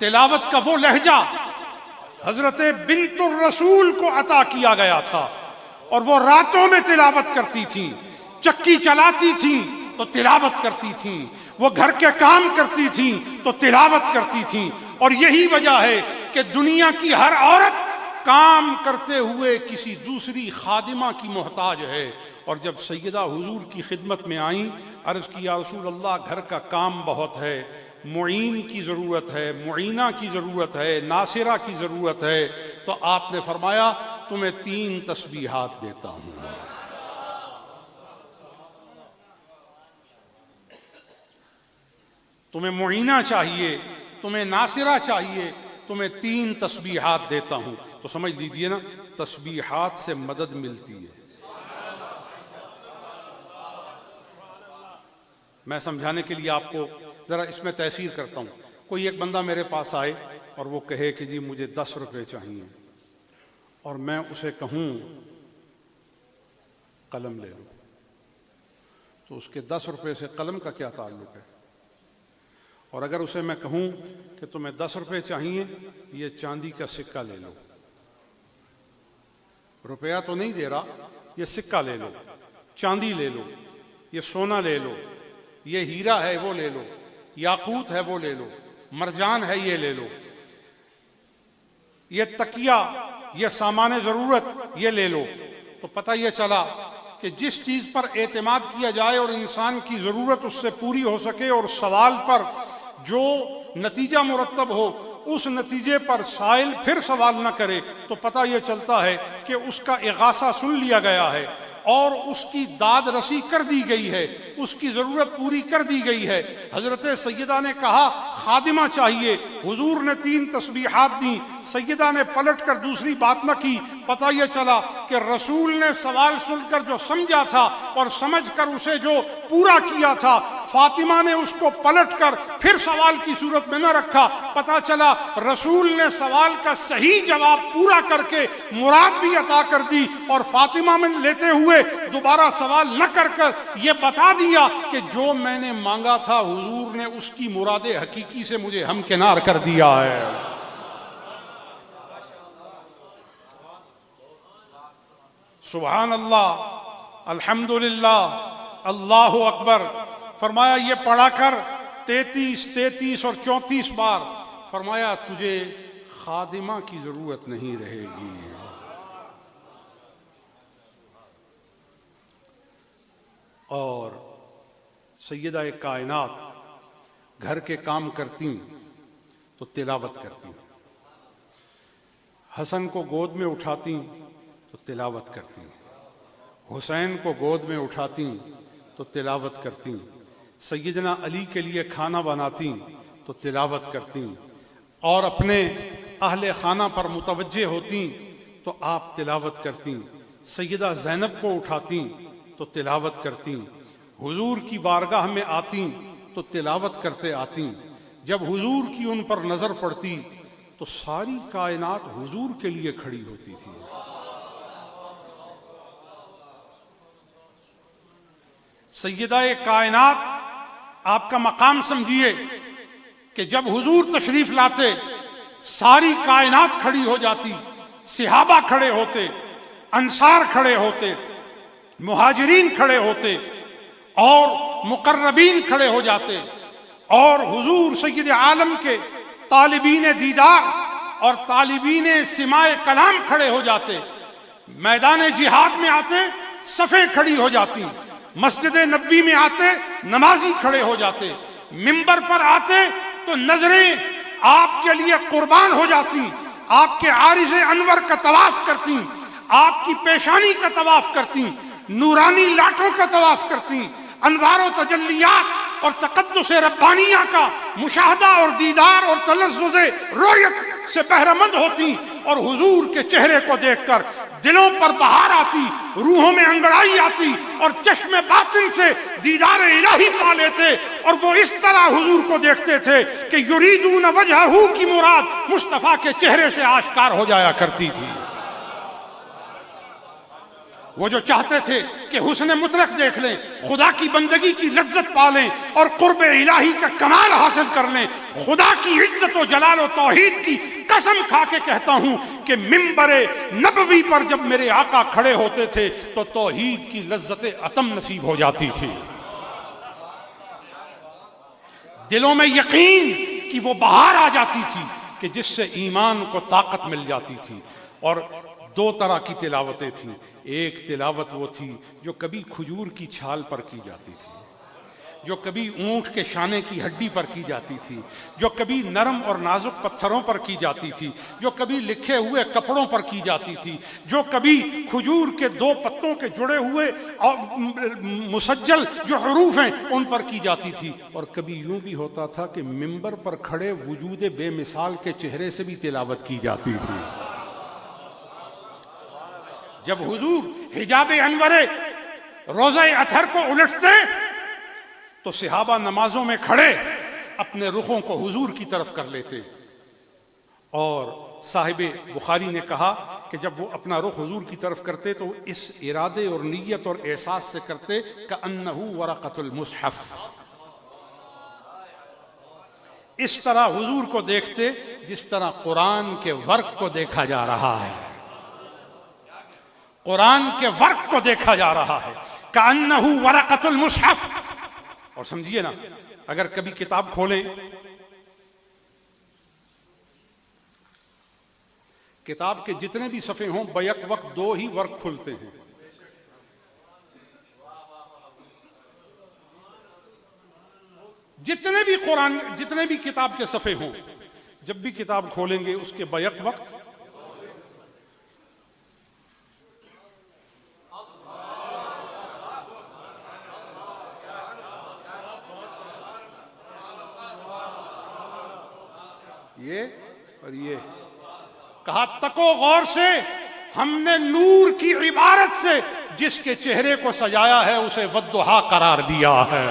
تلاوت کا وہ لہجہ حضرت بنت الرسول کو عطا کیا گیا تھا، اور وہ راتوں میں تلاوت کرتی تھیں، چکی چلاتی تھیں تو تلاوت کرتی تھیں، وہ گھر کے کام کرتی تھیں تو تلاوت کرتی تھیں. اور یہی وجہ ہے کہ دنیا کی ہر عورت کام کرتے ہوئے کسی دوسری خادمہ کی محتاج ہے. اور جب سیدہ حضور کی خدمت میں آئیں، عرض کی یا رسول اللہ گھر کا کام بہت ہے، معین کی ضرورت ہے، معینہ کی ضرورت ہے، ناصرہ کی ضرورت ہے. تو آپ نے فرمایا تمہیں 3 تسبیحات دیتا ہوں. تمہیں معینہ چاہیے، تمہیں ناصرہ چاہیے، تمہیں 3 تسبیحات دیتا ہوں. تو سمجھ لیجئے نا، تسبیحات سے مدد ملتی ہے. میں سمجھانے کے لیے آپ کو ذرا اس میں تحصیل کرتا ہوں. کوئی ایک بندہ میرے پاس آئے اور وہ کہے کہ جی مجھے 10 روپے چاہیے، اور میں اسے کہوں قلم لے لو، تو اس کے 10 روپے سے قلم کا کیا تعلق ہے؟ اور اگر اسے میں کہوں کہ تمہیں 10 روپے چاہیے، یہ چاندی کا سکہ لے لو، روپیہ تو نہیں دے رہا، یہ سکہ لے لو، چاندی لے لو، یہ سونا لے لو، یہ ہیرا ہے وہ لے لو، یاقوت ہے وہ لے لو، مرجان ہے یہ لے لو، یہ تکیہ، یہ سامان ضرورت یہ لے لو. تو پتہ یہ چلا کہ جس چیز پر اعتماد کیا جائے اور انسان کی ضرورت اس سے پوری ہو سکے، اور سوال پر جو نتیجہ مرتب ہو اس نتیجے پر سائل پھر سوال نہ کرے، تو پتہ یہ چلتا ہے کہ اس کا اغاثہ سن لیا گیا ہے اور اس کی داد رسی کر دی گئی ہے، اس کی ضرورت پوری کر دی گئی ہے. حضرت سیدہ نے کہا خادمہ چاہیے، حضور نے 3 تسبیحات دیں، سیدہ نے پلٹ کر دوسری بات نہ کی. پتہ یہ چلا کہ رسول نے سوال سن کر جو سمجھا تھا اور سمجھ کر اسے جو پورا کیا تھا، فاطمہ نے اس کو پلٹ کر پھر سوال کی صورت میں نہ رکھا. پتہ چلا رسول نے سوال کا صحیح جواب پورا کر کے مراد بھی عطا کر دی، اور فاطمہ میں لیتے ہوئے دوبارہ سوال نہ کر کر یہ بتا دیا کہ جو میں نے مانگا تھا حضور نے اس کی مراد حقیقی سے مجھے ہمکنار کر دیا ہے. سبحان اللہ، الحمدللہ، اللہ اکبر. فرمایا یہ پڑھا کر 33 اور 34 بار. فرمایا تجھے خادمہ کی ضرورت نہیں رہے گی. اور سیدہ کائنات گھر کے کام کرتی تو تلاوت کرتی، حسن کو گود میں اٹھاتی تو تلاوت کرتی، حسین کو گود میں اٹھاتی تو تلاوت کرتی، سیدنا علی کے لیے کھانا بناتی تو تلاوت کرتی، اور اپنے اہل خانہ پر متوجہ ہوتی تو آپ تلاوت کرتی. سیدہ زینب کو اٹھاتی تو تلاوت کرتی، حضور کی بارگاہ میں آتی تو تلاوت کرتے آتی. جب حضور کی ان پر نظر پڑتی تو ساری کائنات حضور کے لیے کھڑی ہوتی تھی. سیدہ کائنات آپ کا مقام سمجھیے کہ جب حضور تشریف لاتے ساری کائنات کھڑی ہو جاتی، صحابہ کھڑے ہوتے، انصار کھڑے ہوتے، مہاجرین کھڑے ہوتے، اور مقربین کھڑے ہو جاتے، اور حضور سید عالم کے طالبین دیدار اور طالبین سماع کلام کھڑے ہو جاتے. میدان جہاد میں آتے صفیں کھڑی ہو جاتی، مسجد نبوی میں آتے نمازی کھڑے ہو جاتے، منبر پر آتے تو نظریں آپ کے لیے قربان ہو جاتی، آپ کے عارض انور کا طواف کرتی، آپ کی پیشانی کا طواف کرتی، نورانی لاٹھوں کا طواف کرتی، انوار و تجلیات اور تقدس ربانیہ کا مشاہدہ اور دیدار اور تلذذ رؤیت سے بہرمند ہوتی، اور حضور کے چہرے کو دیکھ کر دلوں پر بہار آتی، روحوں میں انگڑائی آتی، اور چشم باطن سے دیدار الہی پا لیتے، اور وہ اس طرح حضور کو دیکھتے تھے کہ یریدون وجہہ کی مراد مصطفیٰ کے چہرے سے آشکار ہو جایا کرتی تھی. وہ جو چاہتے تھے کہ حسن مطلق دیکھ لیں، خدا کی بندگی کی لذت پا لیں اور قرب الہی کا کمال حاصل کر لیں، خدا کی عزت و جلال و توحید کی قسم کھا کے کہتا ہوں کہ منبر نبوی پر جب میرے آقا کھڑے ہوتے تھے تو توحید کی لذت عتم نصیب ہو جاتی تھی، دلوں میں یقین کی وہ بہار آ جاتی تھی کہ جس سے ایمان کو طاقت مل جاتی تھی۔ اور دو طرح کی تلاوتیں تھیں، ایک تلاوت وہ تھی جو کبھی کھجور کی چھال پر کی جاتی تھی، جو کبھی اونٹ کے شانے کی ہڈی پر کی جاتی تھی، جو کبھی نرم اور نازک پتھروں پر کی جاتی تھی، جو کبھی لکھے ہوئے کپڑوں پر کی جاتی تھی، جو کبھی کھجور کے دو پتوں کے جڑے ہوئے اور مسجل جو حروف ہیں ان پر کی جاتی تھی، اور کبھی یوں بھی ہوتا تھا کہ منبر پر کھڑے وجود بے مثال کے چہرے سے بھی تلاوت کی جاتی تھی۔ جب حضور حجاب انور روزہ اطہر کو الٹتے تو صحابہ نمازوں میں کھڑے اپنے رخوں کو حضور کی طرف کر لیتے، اور صاحب بخاری نے کہا کہ جب وہ اپنا رخ حضور کی طرف کرتے تو اس ارادے اور نیت اور احساس سے کرتے کأنہ ورقۃ المصحف، اس طرح حضور کو دیکھتے جس طرح قرآن کے ورق کو دیکھا جا رہا ہے، قرآن کے ورق کو دیکھا جا رہا ہے، کأنہ ورقۃ المصحف۔ اور سمجھیے نا، اگر کبھی کتاب کھولیں، کتاب کے جتنے بھی صفحے ہوں بیک وقت دو ہی ورق کھلتے ہیں، جتنے بھی قرآن، جتنے بھی کتاب کے صفحے ہوں، جب بھی کتاب کھولیں گے اس کے بیک وقت یہ اور یہ کہا تکو غور سے، ہم نے نور کی عبارت سے جس کے چہرے کو سجایا ہے اسے والضحیٰ قرار دیا ہے۔